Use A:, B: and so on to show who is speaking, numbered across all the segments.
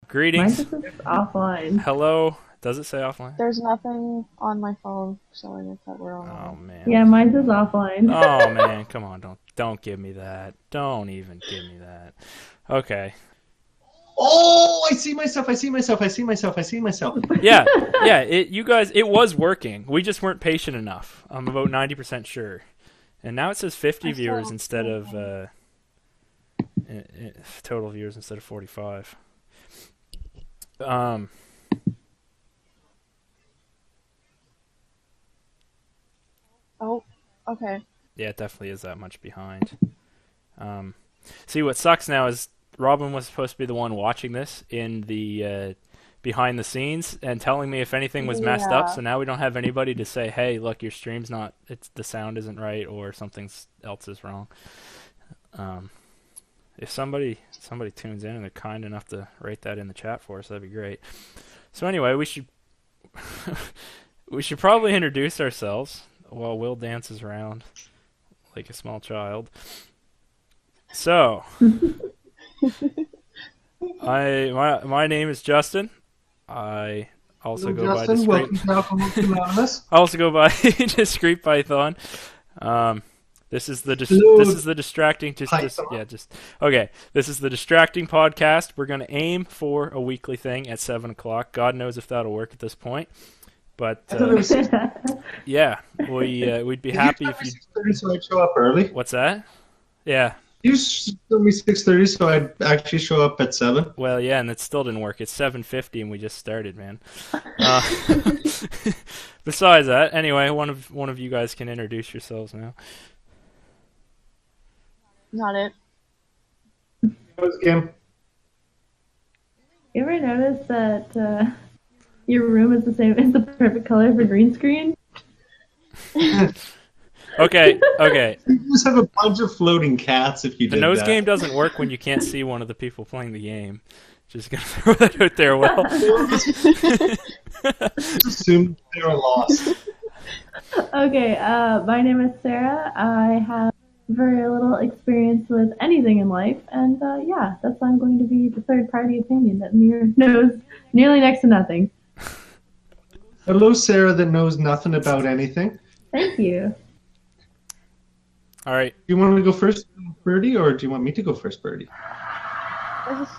A: Mine
B: Greetings.
A: just says offline.
B: Hello. Does it say offline?
C: There's nothing on my phone showing us that we're
B: Oh
C: online.
B: man.
A: Yeah, mine says offline.
B: Oh man, come on, don't give me that. Don't even give me that. Okay.
D: Oh, I see myself. I see myself. I see myself. I see myself.
B: Yeah. Yeah, you guys it was working. We just weren't patient enough. I'm about 90% sure. And now it says 50
C: I
B: viewers
C: saw
B: instead of
C: something.
B: total viewers instead of 45. Um
C: Oh, okay.
B: yeah, it definitely is that much behind. Um See, what sucks now is Robin was supposed to be the one watching this in the behind the scenes and telling me if anything was messed up.
C: Yeah.
B: So now we don't have anybody to say, "Hey, look, your stream's not. It's the sound isn't right, or something else is wrong." Um, if somebody tunes in and they're kind enough to write that in the chat for us, that'd be great. So anyway, we should we should probably introduce ourselves while Will dances around like a small child. So, my name is Justin. I also
D: Hello,
B: go by
D: Justin.
B: Discreet.
D: Welcome to Alchemist Anonymous.
B: I also go by Discreet Python. Um, this is the
D: Hello,
B: this is the distracting.
D: Python.
B: Okay. This is the distracting podcast. We're gonna aim for a weekly thing at 7 o'clock. God knows if that'll work at this point, but
D: I thought it was 6.
B: yeah, we'd be
D: If
B: happy
D: you
B: if
D: told me
B: you.
D: 6:30, so I'd show up early.
B: What's that? Yeah.
D: You told me 6:30, so I'd actually show up at 7.
B: Well, yeah, and it still didn't work. It's 7:50, and we just started, man. Uh, besides that, anyway, one of you guys can introduce yourselves now.
C: Not it.
D: Game.
A: You ever notice that your room is the same, is the perfect color for green screen?
B: Okay.
D: You just have a bunch of floating cats if you
B: The
D: did
B: nose
D: that.
B: game doesn't work when you can't see one of the people playing the game. Just gonna throw that out there. Well,
D: Just assume they're lost.
A: Okay, my name is Sarah. I have very little experience with anything in life, and yeah, that's why I'm going to be the third party opinion that knows nearly next to nothing.
D: Hello, Sarah, that knows nothing about anything.
A: Thank you.
B: all right.
D: Do you want me to go first, Birdie, or do you want me to go first, Birdie?
C: This is,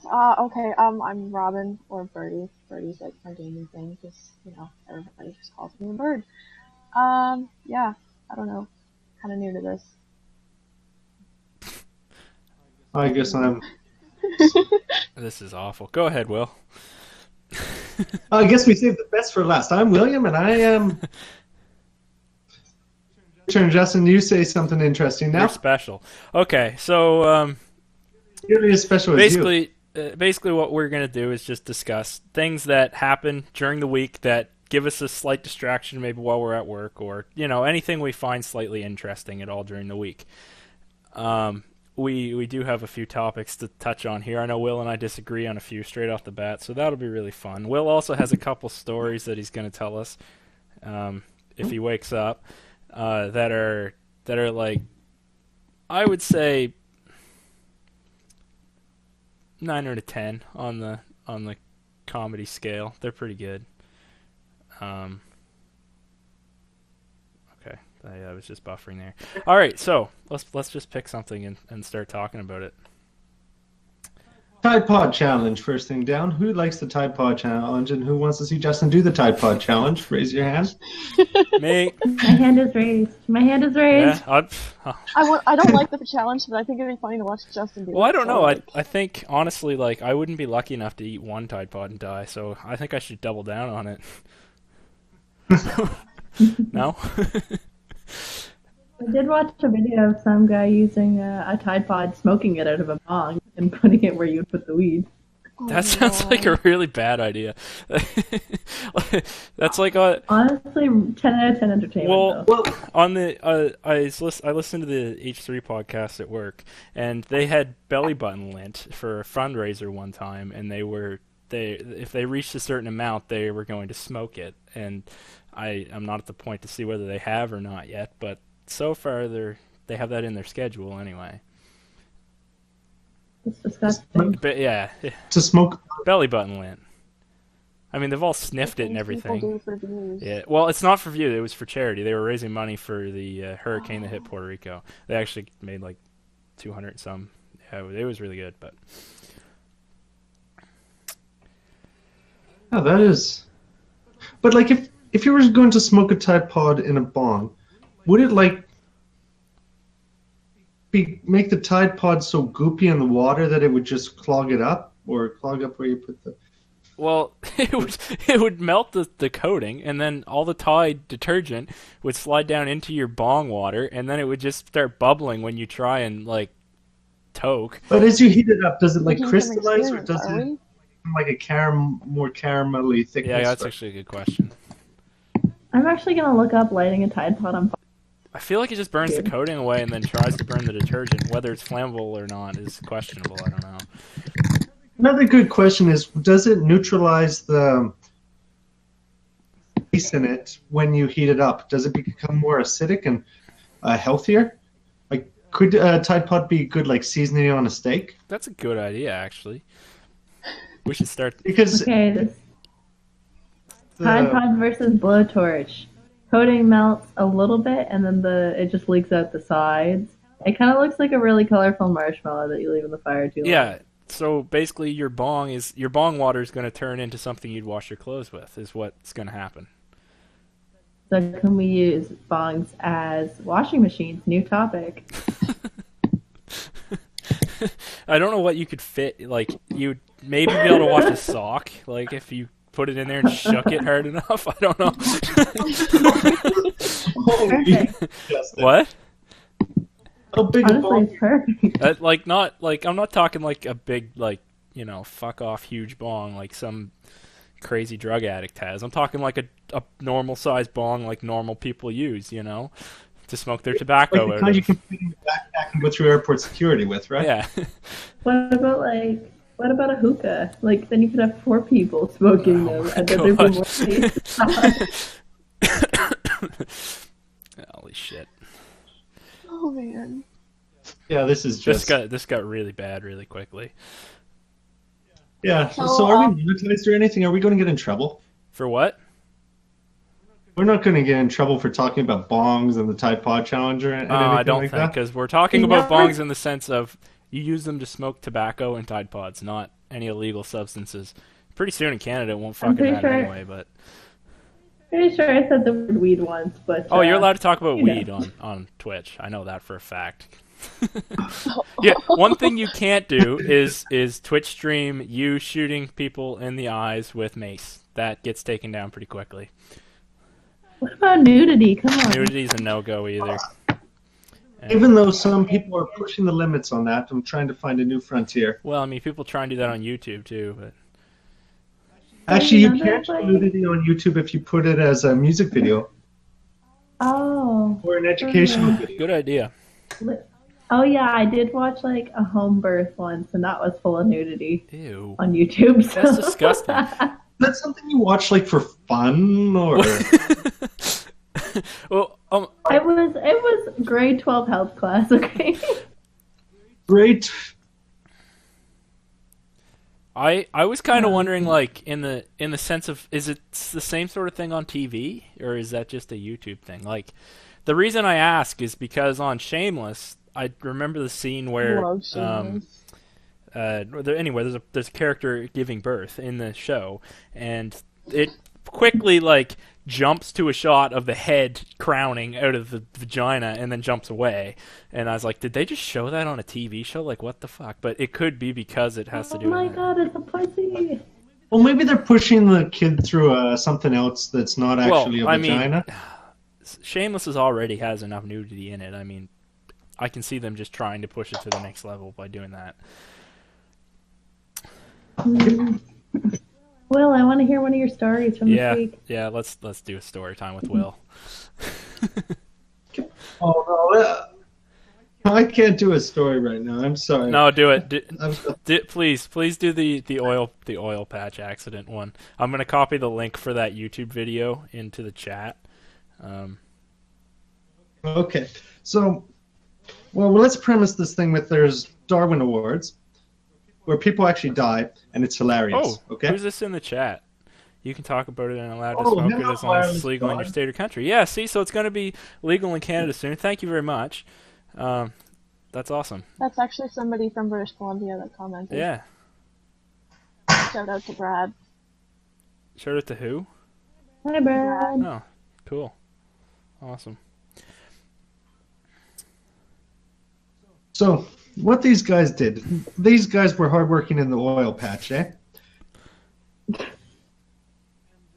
C: okay, I'm Robin or Birdie. Birdie's like my gaming thing, because, everybody just calls me a bird. Yeah, I don't know. Kind of new to this.
D: I guess I'm.
B: This is awful. Go ahead, Will.
D: I guess we saved the best for last. I'm William, and I am. Turn, Justin. You say something interesting now.
B: You're special. Okay, so
D: Nearly as special as you.
B: basically, what we're gonna do is just discuss things that happen during the week that give us a slight distraction, maybe while we're at work, or anything we find slightly interesting at all during the week. We do have a few topics to touch on here. I know Will and I disagree on a few straight off the bat, so that'll be really fun. Will also has a couple stories that he's going to tell us if he wakes up that are like, I would say 9 out of 10 on the comedy scale. They're pretty good. Okay, I was just buffering there. All right, so let's just pick something and start talking about it.
D: Tide Pod Challenge, first thing down. Who likes the Tide Pod Challenge, and who wants to see Justin do the Tide Pod Challenge? Raise your hand.
B: Me?
A: My hand is raised. My hand is raised.
B: Yeah.
C: I don't like the challenge, but I think it'd be funny to watch Justin do it.
B: Well, I don't
C: so,
B: know.
C: like,
B: I think honestly, like, I wouldn't be lucky enough to eat one Tide Pod and die, so I think I should double down on it. No?
A: I did watch a video of some guy using a Tide Pod, smoking it out of a bong and putting it where you would put the weed.
B: That sounds like a really bad idea. That's like a
A: Honestly, 10 out of 10 entertainment.
B: well,
A: Though.
B: on the I listened to the H3 podcast at work, and they had belly button lint for a fundraiser one time, and if they reached a certain amount, they were going to smoke it, and I'm not at the point to see whether they have or not yet, but so far they have that in their schedule anyway.
A: It's disgusting.
B: But yeah,
D: To smoke.
B: belly button lint. I mean, they've all sniffed it and
C: Things people
B: everything.
C: do for views.
B: Yeah, well, it's not for view. It was for charity. They were raising money for the hurricane that hit Puerto Rico. They actually made like 200 and some. Yeah, it was really good. But
D: Oh, that is. But like, if you were going to smoke a Tide Pod in a bong, would it like make the Tide Pod so goopy in the water that it would just clog it up, or clog up where you put the?
B: well, it would melt the coating, and then all the Tide detergent would slide down into your bong water, and then it would just start bubbling when you try and like toke.
D: But as you heat it up, does it like
C: Speaking from
D: crystallize, or
C: experience,
D: does
C: are
D: it
C: we?
D: become like a more caramelly thickness?
B: Yeah, that's actually a good question.
A: I'm actually gonna look up lighting a Tide Pod on fire.
B: I feel like it just burns the coating away and then tries to burn the detergent. Whether it's flammable or not is questionable. I don't know.
D: Another good question is, does it neutralize the taste in it when you heat it up? Does it become more acidic and healthier? Like, could Tide Pod be good like seasoning on a steak?
B: That's a good idea, actually. We should start.
D: Because
A: Okay, this
D: the-
A: Tide Pod versus blowtorch. Coating melts a little bit, and then it just leaks out the sides. It kind of looks like a really colorful marshmallow that you leave in the fire too long.
B: Yeah. So basically, your bong water is going to turn into something you'd wash your clothes with. Is what's going to happen.
A: So can we use bongs as washing machines? New topic.
B: I don't know what you could fit. Like, you'd maybe be able to wash a sock. Like, if you put it in there and shook it hard enough. I don't know.
A: Perfect.
B: What?
D: How big a
A: Honestly,
D: bong?
A: it's perfect.
B: Like, not like I'm not talking like a big fuck off huge bong like some crazy drug addict has. I'm talking like a normal sized bong like normal people use, to smoke their tobacco
D: Like the
B: out
D: kind you
B: of.
D: can put in your backpack and go through airport security with, right?
B: Yeah.
A: What about a hookah? Like, then you could have 4 people smoking them, and then there'd be more space.
B: Holy shit.
C: Oh man.
D: Yeah, this is
B: This
D: just.
B: got really bad really quickly.
D: Yeah.
C: So,
D: So are we monetized or anything? Are we going to get in trouble?
B: For what?
D: We're not going to get in trouble for talking about bongs and the Tide Pod Challenge or anything
B: I don't
D: like
B: think,
D: that.
B: because we're talking about
A: No.
B: bongs in the sense of you use them to smoke tobacco and Tide Pods, not any illegal substances. Pretty soon in Canada it won't fucking
A: pretty
B: matter
A: sure-
B: anyway, but...
A: Pretty sure I said the word weed once, but
B: Oh, you're allowed to talk about
A: you know.
B: weed on Twitch. I know that for a fact. Yeah, one thing you can't do is Twitch stream you shooting people in the eyes with mace. That gets taken down pretty quickly.
A: What about nudity? Come on.
B: Nudity's a no-go either.
D: Even though some people are pushing the limits on that, I'm trying to find a new frontier.
B: Well, I mean, people try and do that on YouTube too, but
D: Actually, you
A: know
D: can't
A: that,
D: show
A: like-
D: nudity on YouTube if you put it as a music video
A: Oh.
D: or an educational
A: Mm.
D: video.
B: good idea.
A: Oh yeah, I did watch like a home birth once, and that was full of nudity
B: Ew.
A: on YouTube. So.
B: That's disgusting.
D: That's something you watch like for fun, or
B: Well,
A: it was grade 12 health class. Okay.
D: great.
B: I was kind of wondering, like, in the sense of, is it the same sort of thing on TV, or is that just a YouTube thing? Like, the reason I ask is because on Shameless, I remember the scene where,
C: Love Shameless.
B: there's a character giving birth in the show, and it quickly like jumps to a shot of the head crowning out of the vagina and then jumps away. And I was like, did they just show that on a TV show? Like, what the fuck? But it could be because it has to
A: Oh
B: do
A: my
B: with that.
A: god, it's a pussy.
D: Well, maybe they're pushing the kid through something else that's not actually
B: Well,
D: a
B: I mean,
D: vagina.
B: Shameless already has enough nudity in it. I mean, I can see them just trying to push it to the next level by doing that.
A: Will, I want to hear one of your stories from
B: Yeah,
A: this week.
B: yeah. Let's do a story time with Will.
D: Oh no, I can't do a story right now. I'm sorry.
B: No, do it.
D: I'm
B: Please do the oil patch accident one. I'm gonna copy the link for that YouTube video into the chat.
D: Okay, so, well, let's premise this thing with there's Darwin Awards, where people actually die, and it's hilarious.
B: Oh,
D: Okay.
B: who's this in the chat? You can talk about it and allowed to
D: Oh,
B: smoke it
D: hello,
B: as long as it's
D: wireless
B: legal in your
D: dog.
B: state or country. Yeah, see, so it's going to be legal in Canada soon. Thank you very much. That's awesome.
C: That's actually somebody from British Columbia that commented.
B: Yeah.
C: Shout out to Brad.
B: Shout out to who?
A: Hi, Brad.
B: Oh, cool. Awesome.
D: So what these guys did, these guys were hardworking in the oil patch, eh?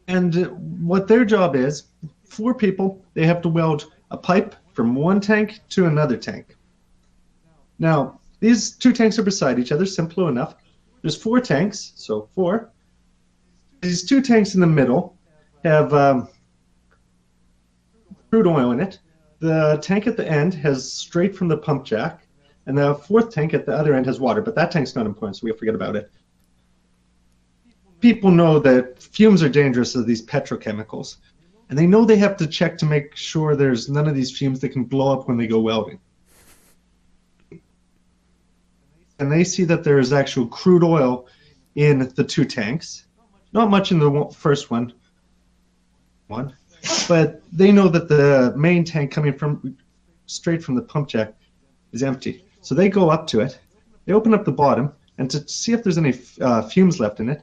D: And what their job is, 4 people, they have to weld a pipe from one tank to another tank. Now, these 2 tanks are beside each other, simple enough. There's 4 tanks, so 4. These 2 tanks in the middle have crude oil in it. The tank at the end has straight from the pump jack, and the 4th tank at the other end has water, but that tank's not important, so we'll forget about it. People know that fumes are dangerous of these petrochemicals, and they know they have to check to make sure there's none of these fumes that can blow up when they go welding. And they see that there is actual crude oil in the 2 tanks. Not much in the first one, but they know that the main tank coming from straight from the pump jack is empty. So they go up to it, they open up the bottom, and to see if there's any fumes left in it,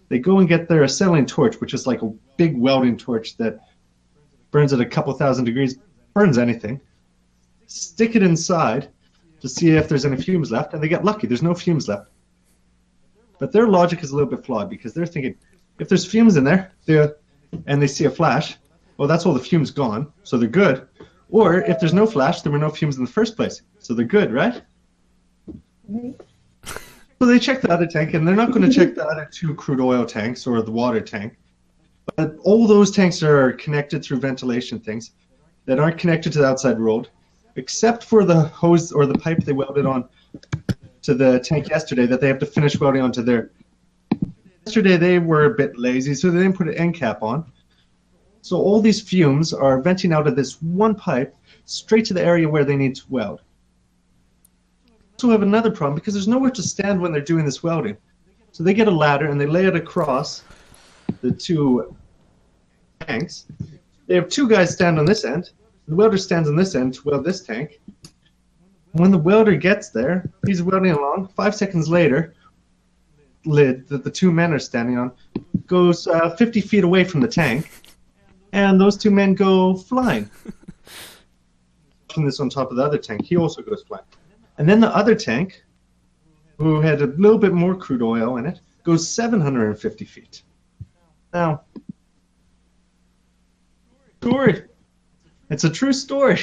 D: they go and get their acetylene torch, which is like a big welding torch that burns at a couple thousand degrees, burns anything, stick it inside to see if there's any fumes left, and they get lucky. There's no fumes left. But their logic is a little bit flawed because they're thinking, if there's fumes in there, and they see a flash, well, that's all the fumes gone, so they're good. Or if there's no flash, there were no fumes in the first place, so they're good, right?
A: Right.
D: So they check the other tank, and they're not going to check the other 2 crude oil tanks or the water tank. But all those tanks are connected through ventilation things that aren't connected to the outside world, except for the hose or the pipe they welded on to the tank yesterday that they have to finish welding onto there. Yesterday they were a bit lazy, so they didn't put an end cap on. So all these fumes are venting out of this one pipe straight to the area where they need to weld. Also have another problem because there's nowhere to stand when they're doing this welding. So they get a ladder and they lay it across the 2 tanks. They have 2 guys stand on this end. The welder stands on this end to weld this tank. When the welder gets there, he's welding along. 5 seconds later, lid that the 2 men are standing on goes 50 feet away from the tank, and those 2 men go flying. From this on top of the other tank, he also goes flying. And then the other tank, who had a little bit more crude oil in it, goes 750 feet. Now, story. It's a true story,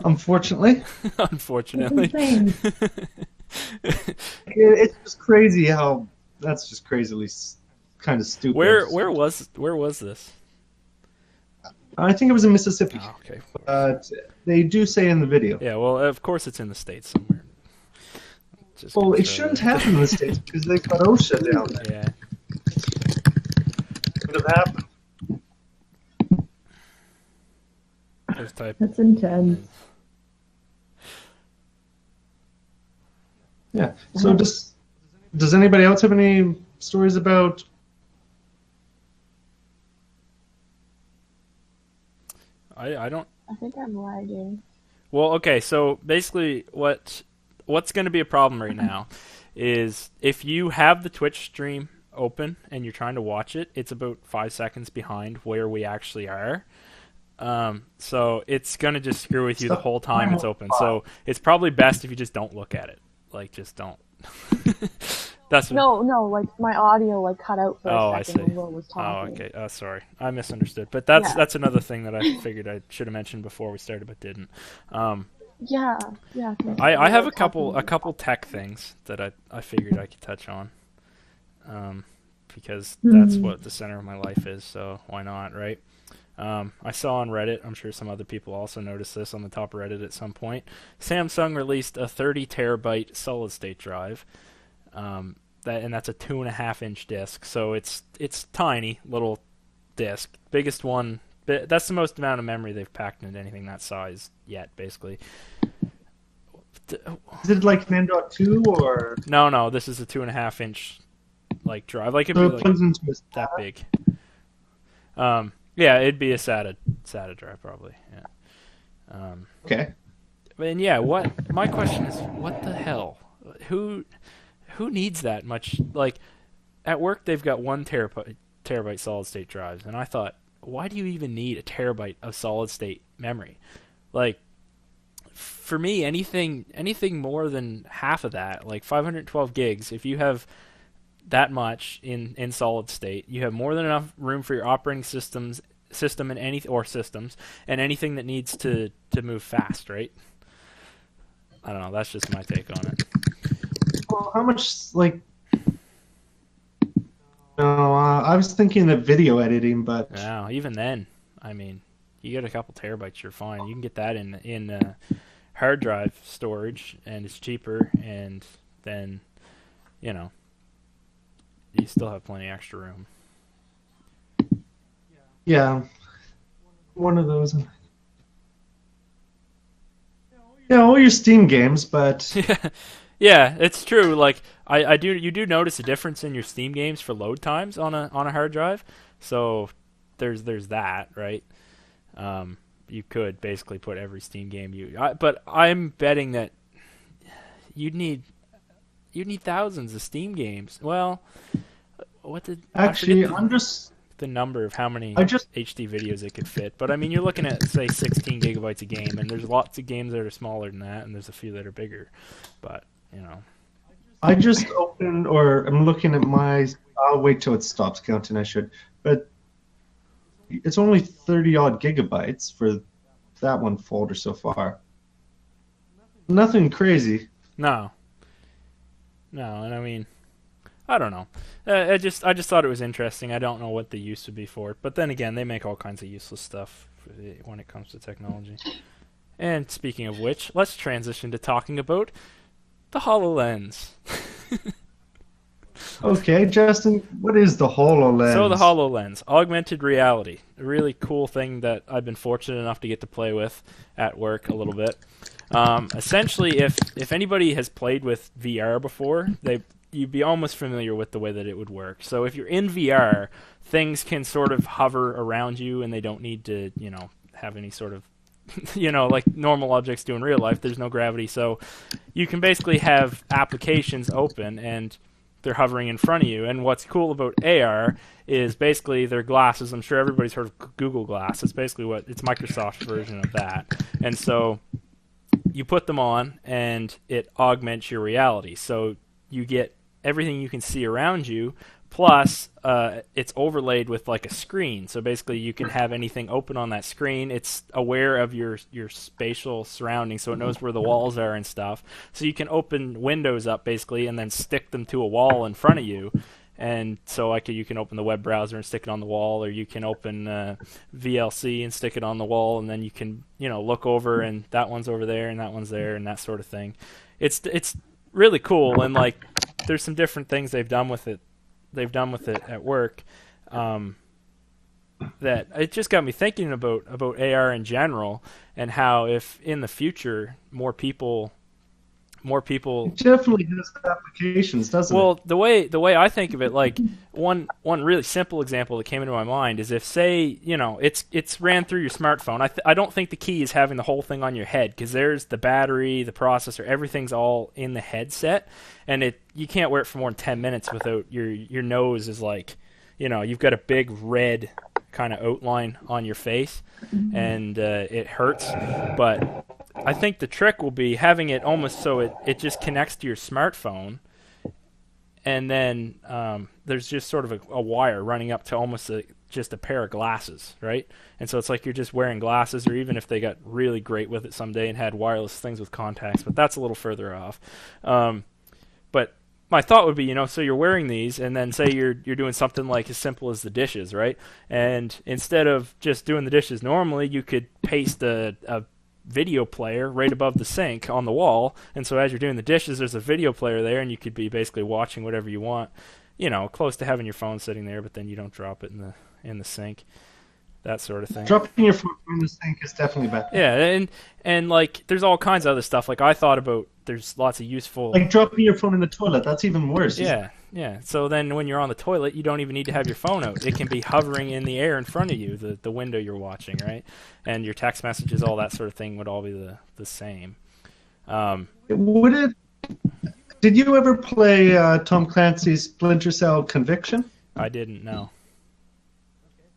D: unfortunately.
B: Unfortunately.
A: That's insane.
D: It's just crazy how that's just crazily kind of stupid.
B: Where was this?
D: I think it was in Mississippi.
B: Oh, okay.
D: They do say in the video.
B: Yeah, well, of course it's in the States somewhere. Just
D: Well,
B: gonna
D: it
B: throw
D: shouldn't
B: that-
D: happen in the States because they've got OSHA down there.
B: Yeah.
D: It would have happened.
B: Just type.
A: That's intense.
D: Yeah. So does anybody else have any stories about?
B: I don't.
C: I think I'm lagging.
B: Well, okay. So basically, what's going to be a problem right now is if you have the Twitch stream open and you're trying to watch it, it's about 5 seconds behind where we actually are. So it's going to just screw with you the whole time it's open. So it's probably best if you just don't look at it. Like, just don't. That's
C: No, like my audio like cut out for
B: Oh,
C: a
B: I
C: second
B: see.
C: when Will was
B: Oh,
C: talking.
B: okay. Sorry, I misunderstood. But that's
C: Yeah.
B: that's another thing that I figured I should have mentioned before we started, but didn't.
C: Yeah. 'cause
B: I
C: we
B: have
C: were
B: a couple
C: talking-
B: tech things that I figured I could touch on, because that's what the center of my life is. So why not, right? I saw on Reddit, I'm sure some other people also noticed this on the top of Reddit at some point. Samsung released a 30 terabyte solid state drive. That's a 2.5 inch disc, so it's tiny little disc. Biggest one. That's the most amount of memory they've packed into anything that size yet, basically.
D: Is it like an M.2 or?
B: No, this is a 2.5-inch like drive. Like it'd
D: So
B: be
D: it
B: like
D: plugs into a
B: that
D: SATA?
B: big. Yeah, it'd be a SATA drive probably. Yeah.
D: Okay.
B: And yeah, my question is, what the hell? Who needs that much? Like, at work they've got 1 terabyte solid state drives, and I thought, why do you even need a terabyte of solid state memory? Like, for me, anything more than half of that, like 512 gigs, if you have that much in solid state, you have more than enough room for your operating system and systems and anything that needs to move fast, right? I don't know. That's just my take on it.
D: Well, how much like? No, I was thinking of video editing, but
B: Yeah, even then, I mean, you get a couple terabytes, you're fine. You can get that in hard drive storage, and it's cheaper, and then, you know, you still have plenty of extra room.
D: yeah, one of those. Yeah, all your Steam games, but
B: Yeah, it's true. Like you do notice a difference in your Steam games for load times on a hard drive. So there's that, right? You could basically put every Steam game but I'm betting that you'd need thousands of Steam games. Well, I
D: actually,
B: forget the number of how many
D: I just
B: HD videos it could fit. But I mean, you're looking at say 16 gigabytes a game, and there's lots of games that are smaller than that, and there's a few that are bigger. But
D: I just opened, or I'm looking at my. I'll wait till it stops counting. I should, but it's only 30 odd gigabytes for that one folder so far. Nothing crazy.
B: No, and I mean, I don't know. I just thought it was interesting. I don't know what the use would be for it, but then again, they make all kinds of useless stuff when it comes to technology. And speaking of which, let's transition to talking about the HoloLens.
D: Okay, Justin, what is the HoloLens?
B: So the HoloLens, augmented reality, a really cool thing that I've been fortunate enough to get to play with at work a little bit. Essentially, if anybody has played with VR before, you'd be almost familiar with the way that it would work. So if you're in VR, things can sort of hover around you, and they don't need to, have any sort of, like normal objects do in real life. There's no gravity, so you can basically have applications open, and they're hovering in front of you. And what's cool about AR is basically their glasses. I'm sure everybody's heard of Google Glass. It's basically it's Microsoft's version of that. And so you put them on, and it augments your reality. So you get everything you can see around you, plus it's overlaid with like a screen. So basically you can have anything open on that screen. It's aware of your spatial surroundings, so it knows where the walls are and stuff. So you can open windows up basically and then stick them to a wall in front of you. And so you can open the web browser and stick it on the wall, or you can open VLC and stick it on the wall, and then you can look over, and that one's over there and that one's there, and that sort of thing. It's really cool, and like there's some different things they've done with it at work, that it just got me thinking about AR in general, and how if in the future more people
D: It definitely has applications, doesn't it?
B: Well, the way I think of it, like one really simple example that came into my mind is if, say, it's ran through your smartphone. I don't think the key is having the whole thing on your head, because there's the battery, the processor, everything's all in the headset, and you can't wear it for more than 10 minutes without your nose is like, you've got a big red kind of outline on your face, and it hurts. But I think the trick will be having it almost so it just connects to your smartphone, and then there's just sort of a wire running up to almost just a pair of glasses, right? And so it's like you're just wearing glasses, or even if they got really great with it someday and had wireless things with contacts, but that's a little further off. But my thought would be, so you're wearing these, and then say you're doing something like as simple as the dishes, right? And instead of just doing the dishes normally, you could paste a video player right above the sink on the wall, and so as you're doing the dishes, there's a video player there, and you could be basically watching whatever you want, close to having your phone sitting there, but then you don't drop it in the sink, that sort of thing.
D: Dropping your phone in the sink is definitely better.
B: Yeah, and like there's all kinds of other stuff. Like I thought about there's lots of useful.
D: Like dropping your phone in the toilet. That's even worse.
B: Yeah, yeah. So then when you're on the toilet, you don't even need to have your phone out. It can be hovering in the air in front of you, the window you're watching, right? And your text messages, all that sort of thing would all be the same.
D: Would it? Did you ever play Tom Clancy's Splinter Cell Conviction?
B: I didn't know.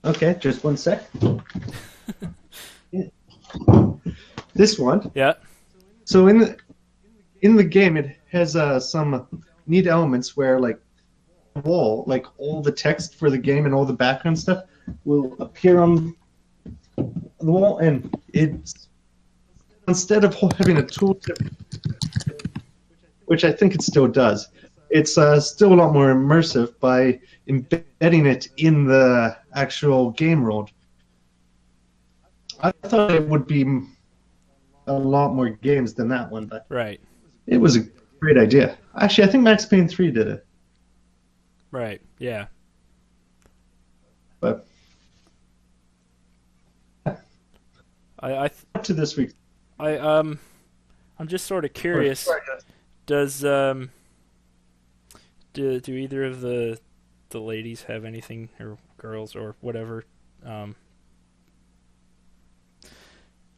D: Okay, just one sec. This one.
B: Yeah.
D: So in the game, it has some neat elements where, like, the wall, like all the text for the game and all the background stuff will appear on the wall, and it's instead of having a tooltip, which I think it still does, it's still a lot more immersive by embedding it in the actual game world. I thought it would be a lot more games than that one, but
B: Right.
D: it was a great idea. Actually, I think Max Payne 3 did it.
B: Right. Yeah.
D: But
B: I
D: up to this week.
B: I'm just sort of curious. Does do either of the ladies have anything, or girls or whatever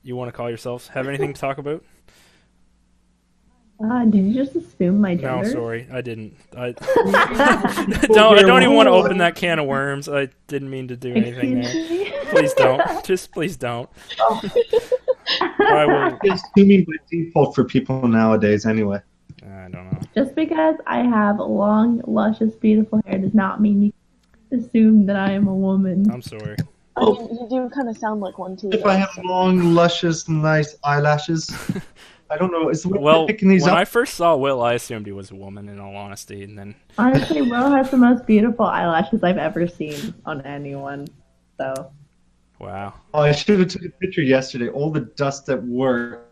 B: you want to call yourselves, have anything to talk about?
A: Did you just assume my
B: No,
A: gender?
B: sorry, I didn't. I don't even want to open that can of worms. I didn't mean to do anything there.
A: Excuse me?
B: Please don't. Just please don't. I will.
D: It's assuming by default for people nowadays, anyway.
B: I don't know.
A: Just because I have long, luscious, beautiful hair does not mean you assume that I am a woman.
B: I'm sorry.
C: I mean, you do kind of sound like one too.
D: If
C: though,
D: I have
C: so-
D: long, luscious, nice eyelashes, I don't know. Is the way
B: Well,
D: I'm picking these
B: when
D: up?
B: I first saw Will, I assumed he was a woman, in all honesty, and then
A: Honestly, Will has the most beautiful eyelashes I've ever seen on anyone. So,
B: wow.
D: Oh, I should have took a picture yesterday. All the dust at work.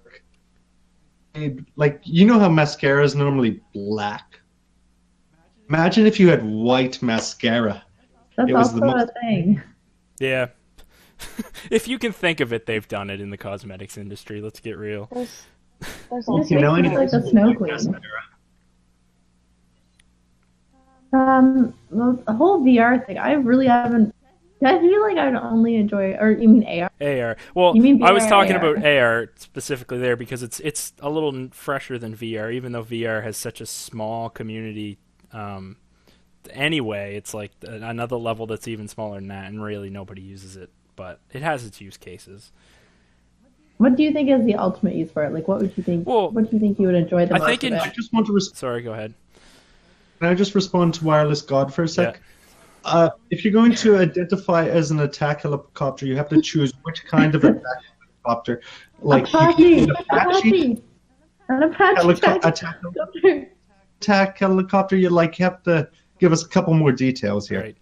D: Like, you know how mascara is normally black? Imagine if you had white mascara.
A: that's
D: It was
A: also
D: the most-
A: a thing.
B: Yeah. If you can think of it, they've done it in the cosmetics industry. Let's get real.
C: There's
A: You
C: also
A: just makes me
D: anything
A: like a snow queen. Well, the whole VR thing, I really haven't. I feel like I would only enjoy, or you mean AR?
B: AR. Well,
A: You mean
B: I was
A: VR,
B: talking
A: AR.
B: about AR specifically there because it's a little fresher than VR, even though VR has such a small community. Anyway, it's like another level that's even smaller than that, and really nobody uses it, but it has its use cases.
A: What do you think is the ultimate use for it? Like, what would you think?
B: Well,
A: what do you think you would enjoy the
B: I
A: most
B: think
A: of
B: in-
A: it?
D: I just want to
B: Sorry, go ahead.
D: Can I just respond to Wireless God for a sec? If you're going to identify as an attack helicopter, you have to choose which kind of attack helicopter. Like,
A: Apache,
D: Apache
A: an Apache
D: attack helicopter, you have to give us a couple more details here.
B: Right.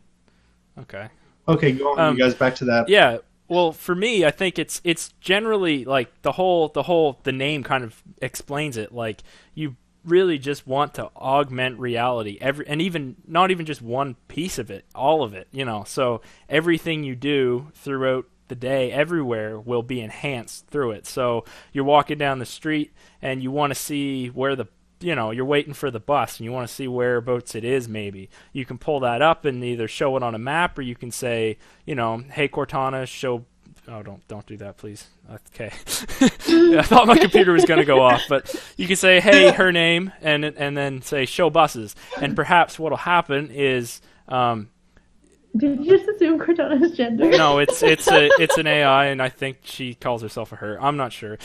B: Okay.
D: Okay, go on, you guys, back to that.
B: Yeah. Well, for me, I think it's generally like the name kind of explains it. Like, you really just want to augment reality, and even not even just one piece of it, all of it. So everything you do throughout the day, everywhere, will be enhanced through it. So you're walking down the street and you want to see where you're waiting for the bus and you want to see whereabouts it is. Maybe you can pull that up and either show it on a map, or you can say, hey Cortana, show. Oh, don't do that, please. Okay. I thought my computer was going to go off, but you can say, hey, her name, and then say show buses, and perhaps what'll happen is.
A: Did you just assume Cortana's gender?
B: No, it's an AI, and I think she calls herself a her. I'm not sure.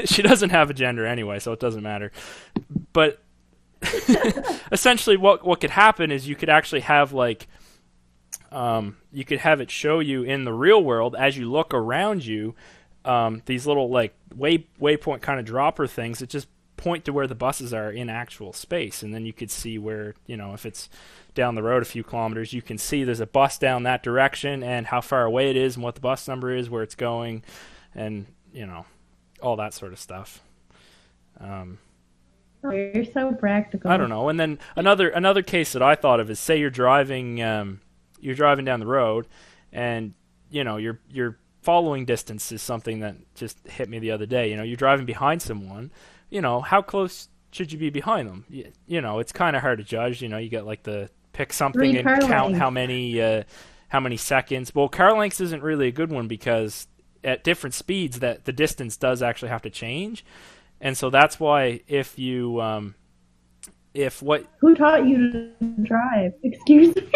B: She doesn't have a gender anyway, so it doesn't matter. But essentially, what could happen is you could actually have you could have it show you in the real world as you look around you, these little waypoint kind of dropper things that just point to where the buses are in actual space, and then you could see where if it's down the road a few kilometers, you can see there's a bus down that direction and how far away it is and what the bus number is, where it's going, and all that sort of stuff.
A: You're so practical.
B: I don't know. And then another case that I thought of is, say you're driving down the road, and your following distance is something that just hit me the other day. You're driving behind someone how close should you be behind them? It's kind of hard to judge. You get like the pick something
A: Three
B: and
A: car
B: count
A: lengths.
B: how many seconds. Well, car lengths isn't really a good one because at different speeds that the distance does actually have to change, and so that's why if you if what
A: Who taught you to drive? Excuse me.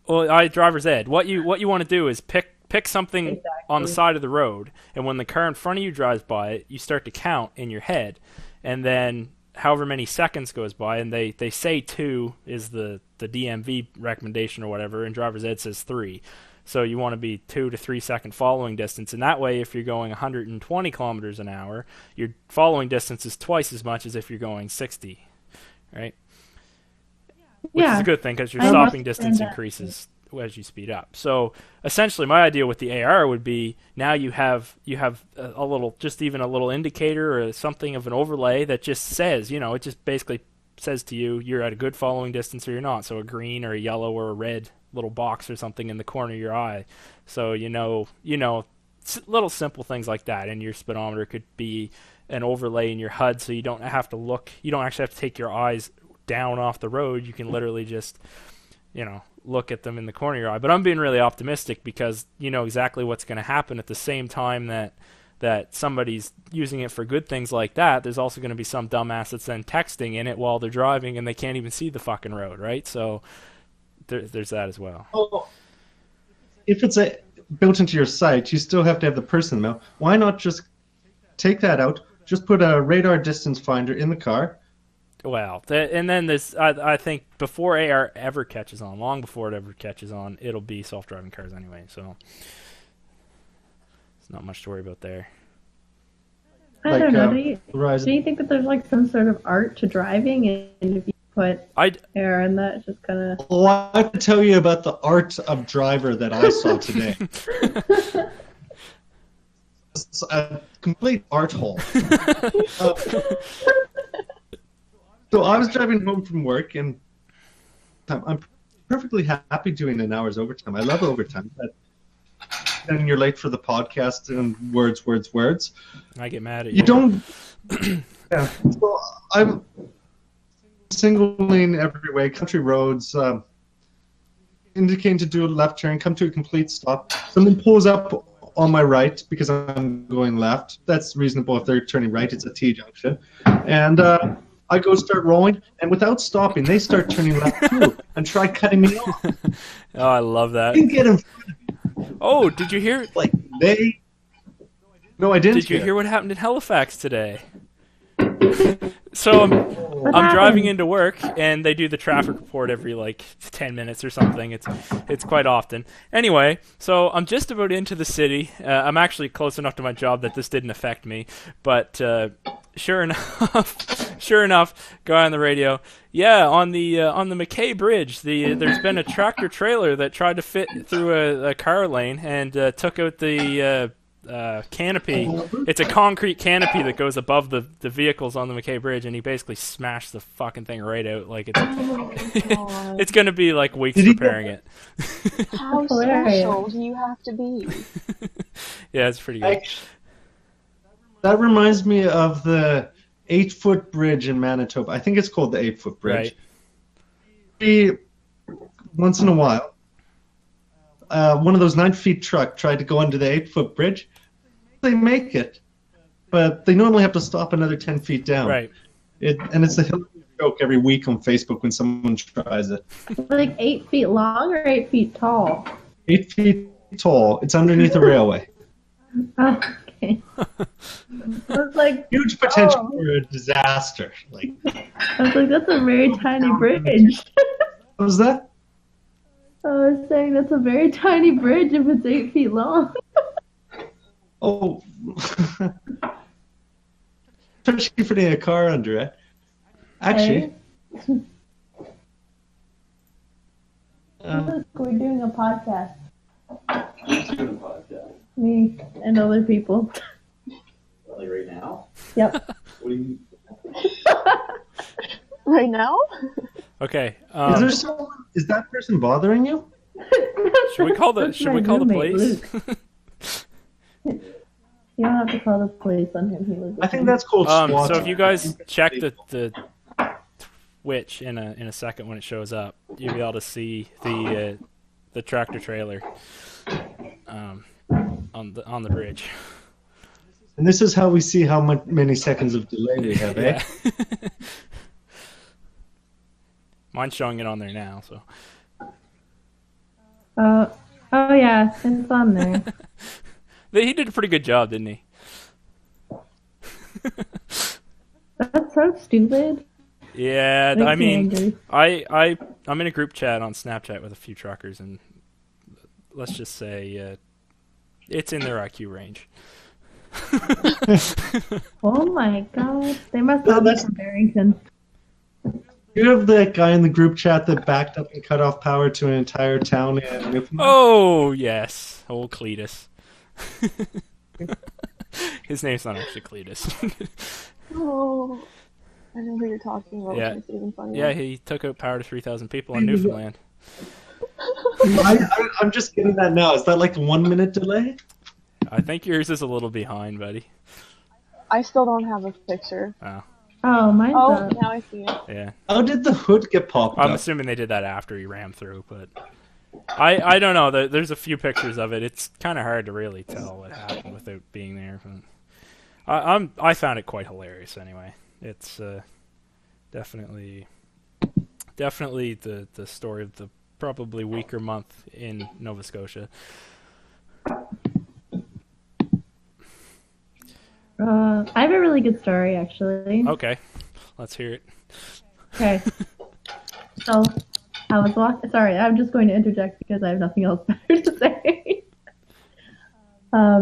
B: well, driver's ed. What you want to do is pick something
A: Exactly.
B: on the side of the road, and when the car in front of you drives by it, you start to count in your head, and then however many seconds goes by, and they say 2 is the DMV recommendation or whatever, and driver's ed says 3. So you want to be 2 to 3 second following distance, and that way if you're going 120 kilometers an hour, your following distance is twice as much as if you're going 60, right? Which is a good thing because your
A: I
B: stopping
A: understand
B: distance
A: that.
B: increases as you speed up. So essentially, my idea with the AR would be now you have a little, just even a little indicator or something of an overlay that just says, it just basically says to you you're at a good following distance or you're not. So a green or a yellow or a red little box or something in the corner of your eye. So little simple things like that. And your speedometer could be an overlay in your HUD, so you don't have to look. You don't actually have to take your eyes down off the road. You can literally just look at them in the corner of your eye. But I'm being really optimistic because you know exactly what's going to happen at the same time that somebody's using it for good things like that. There's also going to be some dumbass that's then texting in it while they're driving and they can't even see the fucking road, right? So there's that as well.
D: Oh, if it's built into your site, you still have to have the person mount. Why not just take that out? Just put a radar distance finder in the car.
B: Well, and then this, I think before AR ever catches on, long before it ever catches on, it'll be self-driving cars anyway. So it's not much to worry about there.
A: I don't know. Do
D: Verizon.
A: you think that there's like some sort of art to driving, and if you put air in that, it's just kind of...
D: Oh, I have to tell you about the art of driver that I saw today. It's a complete art hole. So I was driving home from work, and I'm perfectly happy doing an hour's overtime. I love overtime. But then you're late for the podcast and words.
B: I get mad at you.
D: You don't... Yeah. So I'm single lane every way, country roads, indicating to do a left turn, come to a complete stop. Someone pulls up on my right because I'm going left. That's reasonable if they're turning right. It's a T-junction. And I go start rolling, and without stopping, they start turning left too and try cutting me off.
B: Oh, I love that.
D: I didn't get in front of me.
B: Oh, did you hear?
D: Like, they... No, I didn't.
B: Did you hear what happened in Halifax today? So I'm driving into work, and they do the traffic report every 10 minutes or something. It's quite often. Anyway, so I'm just about into the city. I'm actually close enough to my job that this didn't affect me. But sure enough, guy on the radio. Yeah, on the McKay Bridge, there's been a tractor trailer that tried to fit through a car lane and took out the canopy. It's a concrete canopy that goes above the vehicles on the McKay Bridge, and he basically smashed the fucking thing right out. Like it's going to be like weeks repairing it.
C: How social do you have to be?
B: Yeah, it's pretty good.
D: That reminds me of the 8-foot bridge in Manitoba. I think it's called the 8-foot bridge. Right. Once in a while, one of those 9-foot truck tried to go under the 8-foot bridge. They make it, but they normally have to stop another 10 feet down.
B: Right.
D: And it's a hilarious joke every week on Facebook when someone tries it.
A: Like 8 feet long or 8 feet tall?
D: 8 feet tall. It's underneath a railway.
A: Okay. It's like
D: Huge potential for a disaster.
A: I was like, that's a very tiny bridge.
D: What was that?
A: I was saying that's a very tiny bridge if it's 8 feet long.
D: Oh, especially putting a car under it. Actually,
A: we're doing a podcast.
E: Who's doing a podcast?
A: Me and other people.
E: Like right now?
A: Yep.
E: What do you mean?
C: Right now?
B: Okay.
D: is there someone? Is that person bothering you?
B: Should we call the police?
A: You don't have to call the police on him. He was.
D: I think that's called SWAT.
B: So if you guys check the Twitch in a second when it shows up, you'll be able to see the tractor trailer on the bridge.
D: And this is how we see how many seconds of delay we have, eh?
B: Yeah. Mine's showing it on there now, so.
A: Oh yeah, it's on there.
B: He did a pretty good job, didn't he?
A: That's so stupid.
B: Yeah,
A: Makes
B: I
A: me
B: mean,
A: angry.
B: I'm in a group chat on Snapchat with a few truckers, and let's just say it's in their IQ range.
A: Oh my god, they must all be from Barrington.
D: You have that guy in the group chat that backed up and cut off power to an entire town in Newfoundland?
B: Oh yes, old Cletus. His name's not actually Cletus.
C: Oh, I know who you're talking about.
B: Yeah.
C: It's even funnier.
B: Yeah, he took out power to 3,000 people in Newfoundland.
D: I'm just getting that now. Is that like a 1 minute delay?
B: I think yours is a little behind, buddy.
C: I still don't have a picture.
A: Oh, mine's
C: Oh,
A: up.
C: now I see it.
B: Yeah.
D: How did the hood get popped
B: I'm
D: up?
B: assuming they did that after he ran through, but I don't know. There's a few pictures of it. It's kind of hard to really tell what happened without being there. But I found it quite hilarious anyway. It's definitely the story of the probably weaker month in Nova Scotia.
A: I have a really good story, actually.
B: Okay, let's hear it.
A: Okay. So, I was walking. Sorry, I'm just going to interject because I have nothing else better to say. I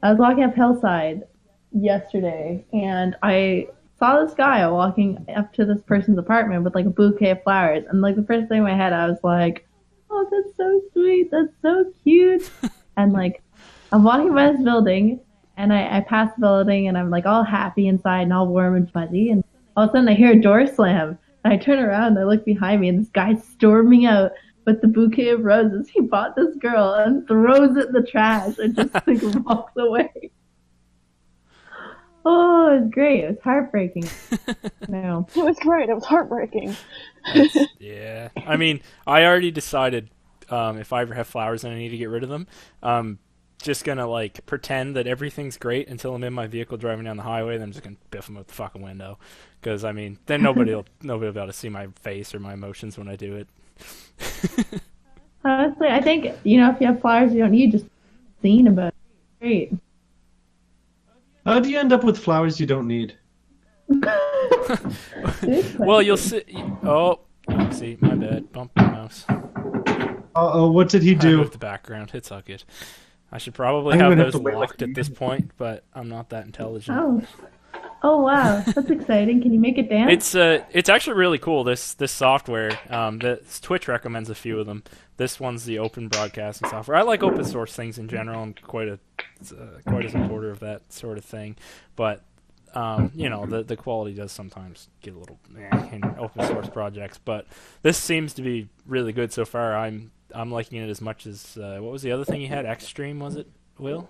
A: was walking up Hillside yesterday, and I saw this guy walking up to this person's apartment with like a bouquet of flowers, and like the first thing in my head, I was like, "Oh, that's so sweet. That's so cute." And like, I'm walking by this building, and I pass the building, and I'm like all happy inside and all warm and fuzzy, and all of a sudden I hear a door slam. And I turn around and I look behind me, and this guy's storming out with the bouquet of roses he bought this girl and throws it in the trash and just like walks away. Oh, it was great. It was heartbreaking. No.
C: It was great. It was heartbreaking.
B: Yeah, I mean, I already decided if I ever have flowers and I need to get rid of them, just gonna like pretend that everything's great until I'm in my vehicle driving down the highway. Then I'm just gonna biff them out the fucking window, because I mean, then nobody will be able to see my face or my emotions when I do it.
A: Honestly, I think, if you have flowers you don't need, just thinking about it. Great.
D: How do you end up with flowers you don't need?
B: Well, you'll see. Oh, see, my bad. Bump the mouse.
D: Uh-oh, what did he
B: I
D: do?
B: moved the background. It's all good. I should probably
D: I'm
B: have
D: gonna have
B: those
D: to wait like
B: locked
D: a
B: at this point, but I'm not that intelligent.
A: Oh wow, that's exciting. Can you make it dance?
B: It's actually really cool. This software. Twitch recommends a few of them. This one's the open broadcasting software. I like open source things in general. I'm quite a supporter of that sort of thing. But the quality does sometimes get a little in open source projects. But this seems to be really good so far. I'm liking it as much as what was the other thing you had? Xstream, was it, Will?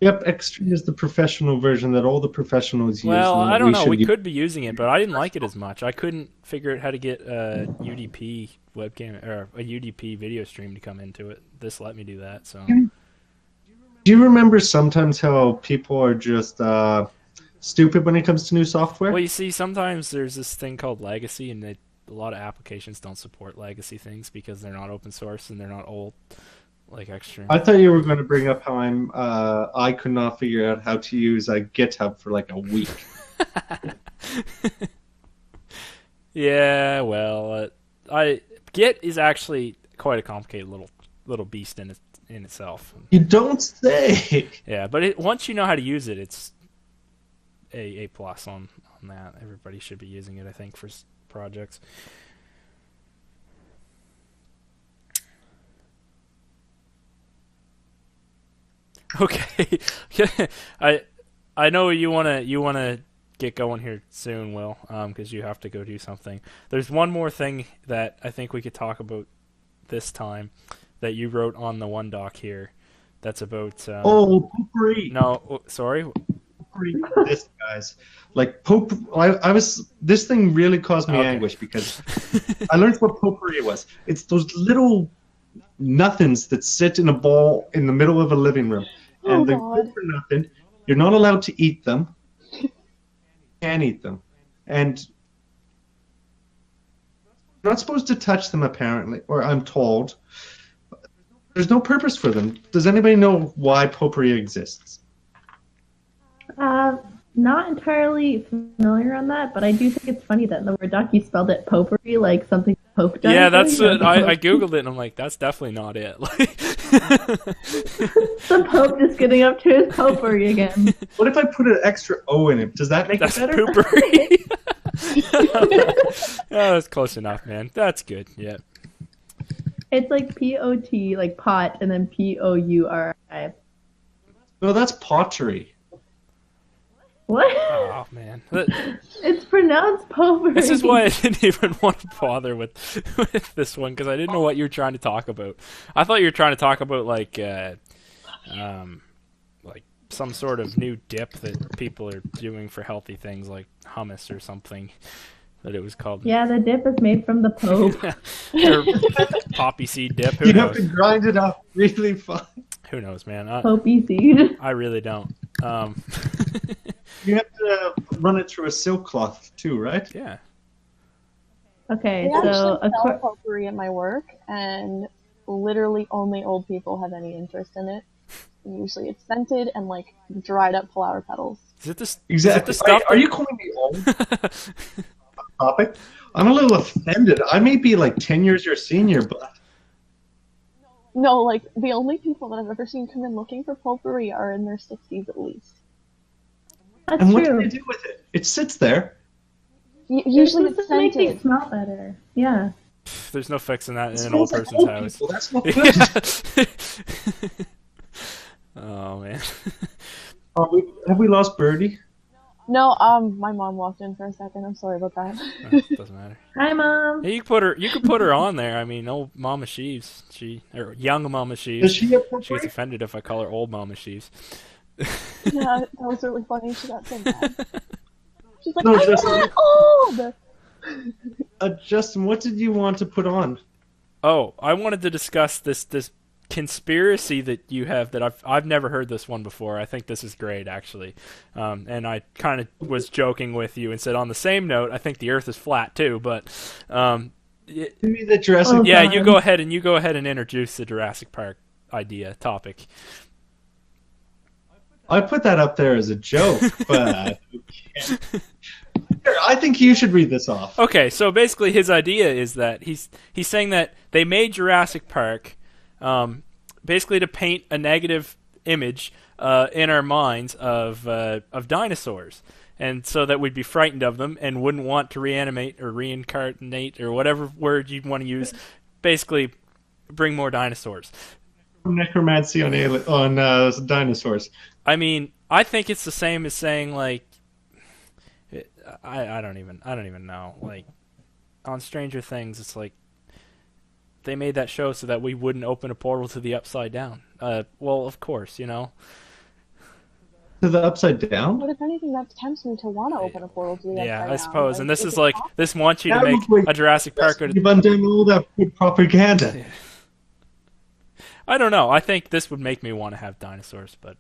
D: Yep, Xtreme is the professional version that all the professionals use.
B: Well,
D: and
B: I don't know. We
D: use.
B: could be using it, but I didn't like it as much. I couldn't figure out how to get a UDP webcam or a UDP video stream to come into it. This let me do that. So.
D: Do you remember sometimes how people are just stupid when it comes to new software?
B: Well, you see, sometimes there's this thing called legacy, and a lot of applications don't support legacy things because they're not open source and they're not old. Like Xtreme.
D: I thought you were going to bring up how I could not figure out how to use GitHub for like a week.
B: Yeah, well, Git is actually quite a complicated little beast in itself.
D: You don't say.
B: Yeah, but once you know how to use it, it's a plus on that. Everybody should be using it, I think, for projects. Okay, I know you wanna get going here soon, Will, because you have to go do something. There's one more thing that I think we could talk about this time that you wrote on the OneDoc here That's about.
D: Oh, potpourri.
B: No, sorry.
D: Potpourri. This, guys. Like I was. This thing really caused me
B: Okay.
D: anguish because I learned what potpourri was. It's those little nothings that sit in a ball in the middle of a living room,
C: Oh,
D: and they're
C: God.
D: good for nothing. You're not allowed to eat them. You can't eat them, and you're not supposed to touch them apparently, or I'm told. There's no purpose for them. Does anybody know why potpourri exists?
A: Not entirely familiar on that, but I do think it's funny that in the Word doc you spelled it potpourri, like something Pope does.
B: Yeah, that's
A: like,
B: it. I googled it and I'm like, that's definitely not it. Like,
A: the Pope just getting up to his potpourri again.
D: What if I put an extra O in it? Does that make
B: that's
D: it better?
B: poopery. Oh, that's close enough, man. That's good. Yeah.
A: It's like P-O-T, like pot, and then P-O-U-R-I.
D: No, that's pottery.
A: What?
B: Oh man.
A: It's pronounced potpourri.
B: This is why I didn't even want to bother with this one, because I didn't know what you were trying to talk about. I thought you were trying to talk about like some sort of new dip that people are doing for healthy things, like hummus or something. That it was called.
A: Yeah, the dip is made from the Pope.
B: Or poppy seed dip. Who
D: You have
B: knows?
D: to grind it up really fine.
B: Who knows, man?
A: Popey seed.
B: I really don't.
D: You have to run it through a silk cloth too, right?
B: Yeah.
A: Okay,
C: They
A: so
C: actually sell potpourri at my work, and literally only old people have any interest in it. Usually it's scented and like dried up flower petals.
B: Is it this?
D: Exactly.
B: Is it the stuff
D: Are you calling me old? Topic? I'm a little offended. I may be like 10 years your senior, but
C: No, like the only people that I've ever seen come in looking for potpourri are in their 60s at least.
A: that's
D: and what do
A: true.
D: they do with it? It sits there.
C: Usually
A: It's
C: it's
A: supposed to make
C: scented.
A: things smell better. Yeah.
B: There's no fixing that
D: It
B: in an old
D: smells like
B: person's
D: old
B: house.
D: people. That's not good.
B: Oh man.
D: Have we lost Birdie?
C: No, my mom walked in for a second. I'm sorry about that.
B: Doesn't matter.
A: Hi, Mom.
B: Hey, you could put her on there. I mean, old Mama Sheaves, or young Mama
D: Does
B: Sheaves.
D: she have
B: She gets
D: potpourri?
B: offended if I call her old Mama Sheaves.
C: Yeah, that was really funny. She got so mad. She's like,
D: No,
C: I'm
D: just-
C: not old!
D: Justin, what did you want to put on?
B: Oh, I wanted to discuss this conspiracy that you have that I've never heard this one before. I think this is great, actually. And I kind of was joking with you and said, on the same note, I think the Earth is flat too. But
D: Maybe the Jurassic.
A: Oh,
B: yeah,
A: God.
B: you go ahead and introduce the Jurassic Park topic.
D: I put that up there as a joke, but I think you should read this off.
B: Okay, so basically his idea is that he's saying that they made Jurassic Park basically to paint a negative image in our minds of dinosaurs, and so that we'd be frightened of them and wouldn't want to reanimate or reincarnate or whatever word you'd want to use. Basically, bring more dinosaurs.
D: Necromancy on dinosaurs.
B: I mean, I think it's the same as saying like, I don't even know. Like on Stranger Things, it's like they made that show so that we wouldn't open a portal to the Upside Down. Well, of course, you know.
D: To the upside down?
C: But if anything, that tempts me to want to open a portal to the
B: Yeah,
C: upside
B: I
C: down.
B: suppose. And this
C: is
B: is
C: it
B: like
C: possible?
B: this wants you to
D: That
B: make
D: was like-
B: a Jurassic Park.
D: You've undone all that good propaganda.
B: I don't know. I think this would make me want to have dinosaurs, but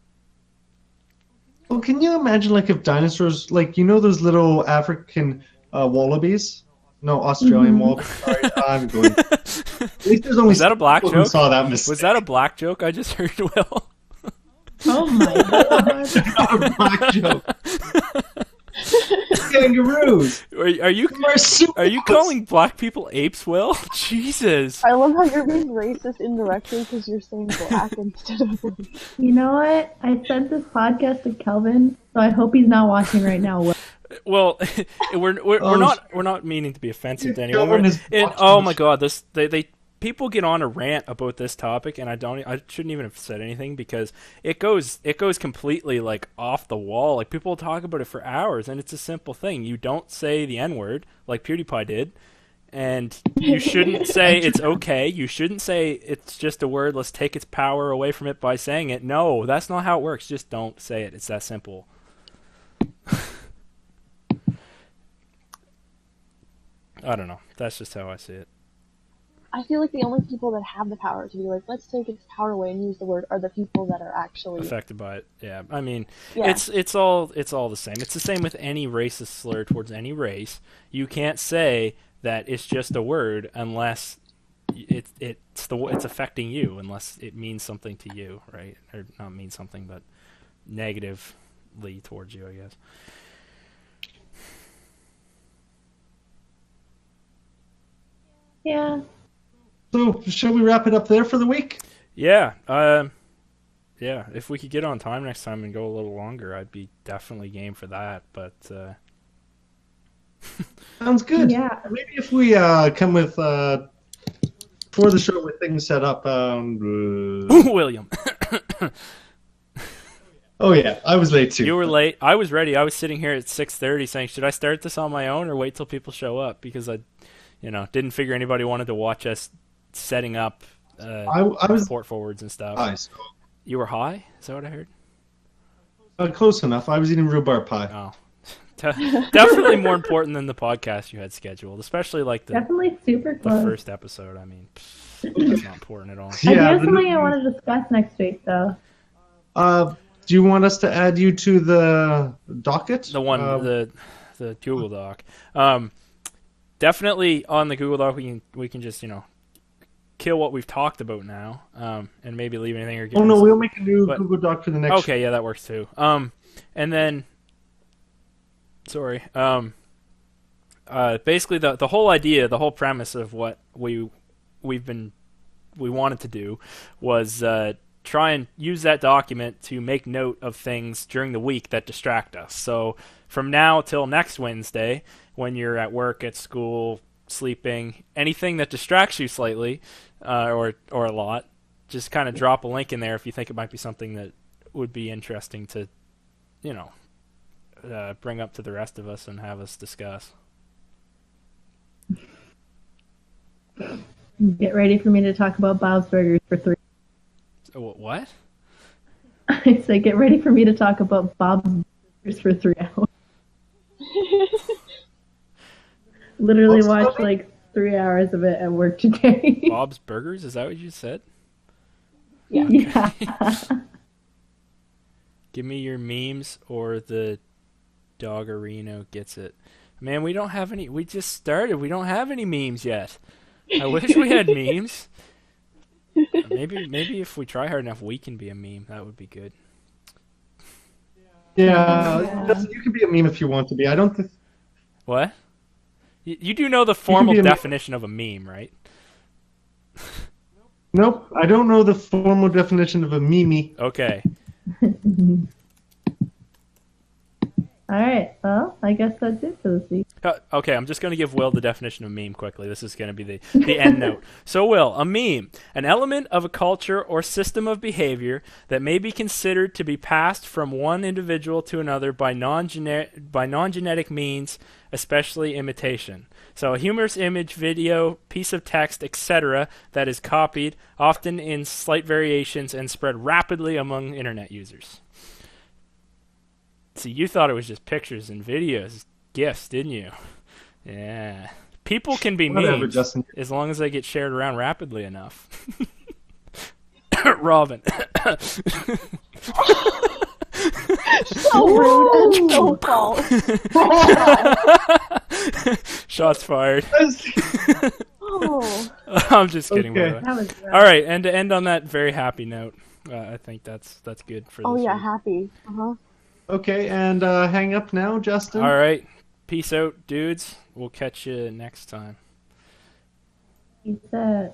D: Well, can you imagine like if dinosaurs, like you know those little African wallabies? No, Australian wallabies. Sorry, I'm going. At least there's only
B: Was that a black
D: people who
B: joke?
D: Saw that mistake.
B: Was that a black joke I just heard, Will?
A: Oh my God.
D: Not a black joke? Kangaroos.
B: Are you
D: We're super
B: are you calling black people apes, Will? Jesus.
C: I love how you're being racist indirectly because you're saying black instead of white.
A: You know what? I sent this podcast to Kelvin, so I hope he's not watching right now.
B: Well, we're
D: Oh,
B: not meaning to be offensive to
D: Kelvin
B: anyone.
D: is watching
B: Oh
D: this.
B: my God, they people get on a rant about this topic, and I shouldn't even have said anything because it goes completely like off the wall. Like people talk about it for hours, and it's a simple thing. You don't say the N-word like PewDiePie did, And you shouldn't say it's okay. You shouldn't say it's just a word. Let's take its power away from it by saying it. No, that's not how it works. Just don't say it. It's that simple. I don't know. That's just how I see it.
C: I feel like the only people that have the power to be like, let's take its power away and use the word are the people that are actually
B: Affected by it. Yeah. I mean,
C: Yeah.
B: it's all the same. It's the same with any racist slur towards any race. You can't say that it's just a word unless it's affecting you, unless it means something to you, right? Or not mean something, but negatively towards you, I guess.
A: Yeah.
D: So, shall we wrap it up there for the week?
B: Yeah. Yeah. If we could get on time next time and go a little longer, I'd be definitely game for that. But
D: Sounds good.
A: Yeah.
D: Maybe if we come with for the show with things set up.
B: William,
D: Oh yeah, I was late too.
B: you were late. I was ready. I was sitting here at 6:30 saying, should I start this on my own or wait till people show up? Because I, didn't figure anybody wanted to watch us setting up
D: I was
B: port forwards and stuff.
D: high, so,
B: You were high? Is that what I heard?
D: close enough. I was eating rhubarb pie.
B: Oh. Definitely more important than the podcast you had scheduled, especially like the
A: Definitely super
B: the
A: close.
B: first episode. I mean, that's not important at all.
A: I do have
D: the-
A: something I want to discuss next week, though.
D: Do you want us to add you to the docket?
B: The one, the Google Doc. Definitely on the Google Doc, we can just kill what we've talked about now, and maybe leave anything or.
D: Oh no, we'll make a new
B: But-
D: Google Doc for the next.
B: Okay, yeah, that works too. And then, sorry. Basically, the whole idea, the whole premise of what we wanted to do was try and use that document to make note of things during the week that distract us. So from now till next Wednesday, when you're at work, at school, sleeping, anything that distracts you slightly or a lot, just kind of drop a link in there if you think it might be something that would be interesting to, bring up to the rest of us and have us discuss.
A: Get ready for me to talk about Bob's Burgers for 3.
B: What?
A: I said, get ready for me to talk about Bob's Burgers for 3 hours. Literally
D: What's
A: watched
D: that?
A: like 3 hours of it at work today.
B: Bob's Burgers? Is that what you said?
C: Yeah.
A: Yeah.
B: Give me your memes or the Doggerino gets it. Man, we don't have any. We just started. We don't have any memes yet. I wish we had memes. Maybe if we try hard enough, we can be a meme. That would be good.
D: Yeah, you can be a meme if you want to be. I don't think.
B: What? You do know the formal
D: be a meme.
B: definition of a meme, right?
D: Nope, I don't know the formal definition of a meme.
B: Okay.
A: All right. Well, I guess that's it for this week.
B: Okay, I'm just going to give Will the definition of meme quickly. This is going to be the end note. So, Will, a meme, an element of a culture or system of behavior that may be considered to be passed from one individual to another by non-genetic means, especially imitation. So, a humorous image, video, piece of text, etc., that is copied, often in slight variations, and spread rapidly among internet users. See, you thought it was just pictures and videos, GIFs, didn't you? Yeah. People can be
D: Whatever,
B: memes
D: Justin.
B: as long as they get shared around rapidly enough. Robin.
C: So rude and so false.
B: Shots fired.
C: Oh.
B: I'm just kidding.
D: Okay.
B: By the way.
A: That was rough.
B: All right, and to end on that very happy note, I think that's good for
C: Oh
B: this
C: yeah,
B: week.
C: happy. Uh-huh.
D: Okay, and hang up now, Justin.
B: All right. Peace out, dudes. We'll catch you next time.
A: He said.